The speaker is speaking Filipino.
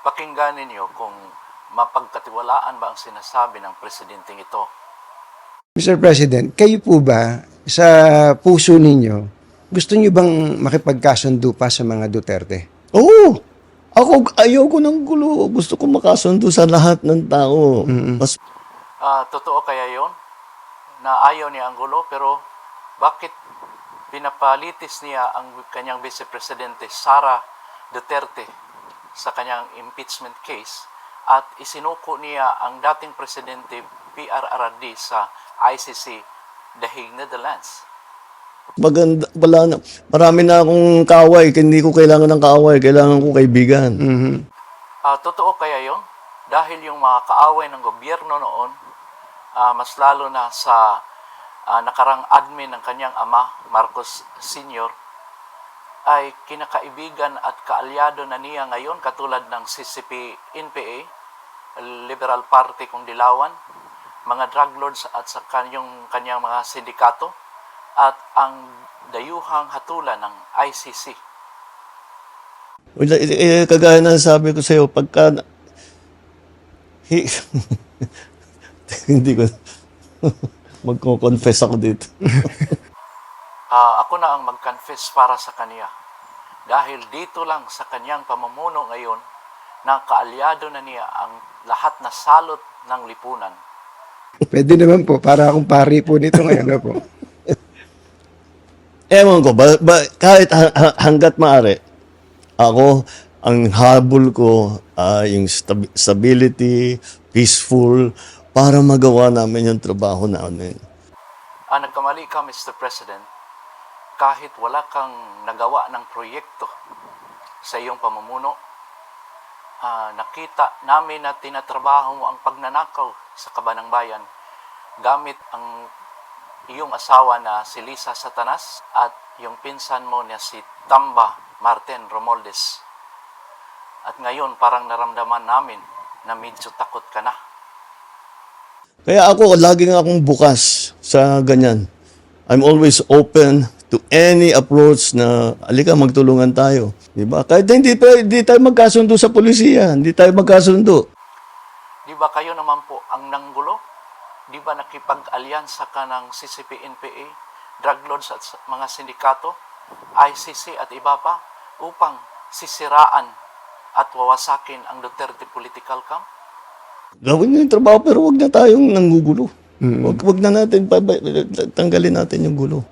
Pakinggan ninyo kung mapagkatiwalaan ba ang sinasabi ng presidenteng ito. Mr. President, kayo po ba sa puso ninyo, gusto niyo bang makipagkasundo pa sa mga Duterte? Oo. Ako, ayaw ko ng gulo. Gusto ko makasundo sa lahat ng tao. Mas Totoo kaya yon na ayaw niya ang gulo, pero bakit pinapalitis niya ang kanyang Vice Presidente Sara Duterte sa kanyang impeachment case at isinuko niya ang dating Presidente PRRD sa ICC, The Hague, Netherlands? maganda, wala na. Marami na akong kaaway. Hindi ko kailangan ng kaaway. Kailangan ko kaibigan. Totoo kaya yon? Dahil yung mga kaaway ng gobyerno noon, mas lalo na sa nakarang admin ng kanyang ama, Marcos Sr., ay kinakaibigan at kaalyado na niya ngayon, katulad ng CCP-NPA, Liberal Party kung Dilawan, mga drug lords at sa kanyang mga sindikato, at ang dayuhang hatulan ng ICC. Kagaya na sabi ko sa'yo, pagka hindi ko magko-confess ako dito. Ako na ang mag-confess para sa kanya. Dahil dito lang sa kanyang pamumuno ngayon, na kaalyado na niya ang lahat na salot ng lipunan. Pwede naman po, para akong pari po nito ngayon na po. Ewan ko, kahit hanggat maaari, ako, ang habol ko, yung stability, peaceful, para magawa namin yung trabaho namin. Nagkamali ka, Mr. President, kahit wala kang nagawa ng proyekto sa iyong pamumuno, nakita namin na tinatrabaho mo ang pagnanakaw sa kabanang bayan gamit ang iyong asawa na si Lisa Satanas at yung pinsan mo na si Tamba Martin Romualdez. At ngayon parang naramdaman namin na medyo takot ka na. Kaya ako, laging akong bukas sa ganyan. I'm always open to any approach na, alika, magtulungan tayo. Diba? Kahit hindi tayo magkasundo sa polisiya, hindi tayo magkasundo. Di ba kayo naman po ang nanggulo? Di ba nakipag-alyansa ka ng CCP-NPA, drug lords at mga sindikato, ICC at iba pa, upang sisiraan at wawasakin ang Duterte political camp? Gawin nyo yung trabaho pero wag na tayong nanggugulo. Wag na natin, tanggalin natin yung gulo.